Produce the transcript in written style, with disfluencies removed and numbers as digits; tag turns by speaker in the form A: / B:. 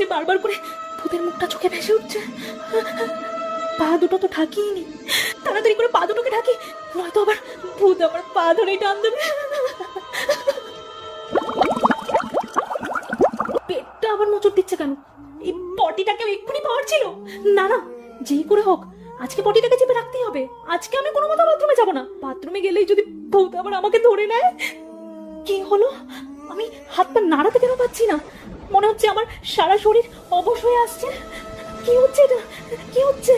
A: হচ্ছে বারবার করে ভূতের মুখটা চোখে ভেসে উঠছে। পা দুটো তো ঢাকিনি, তাড়াতাড়ি করে পা দুটোকে ঢাকি, নয়তো আবার ভূত আমার পা ধরেই টান দেবে। পেটটা আবার মোচড় দিচ্ছে কেন? এই পটিটাকে এক্ষুনি পাওয়ার ছিল। না না, যেই করে হোক আজকে পটিটাকে চেপে রাখতেই হবে। আজকে আমি কোনো মতো বাথরুমে যাবো না। বাথরুমে গেলেই যদি ভূত আবার আমাকে ধরে নেয়। কি হলো? আমি হাত পা নাড়াতে কেন পাচ্ছি না? মনে হচ্ছে আমার সারা শরীর অবশ হয়ে আসছে। কি হচ্ছে এটা? কি হচ্ছে?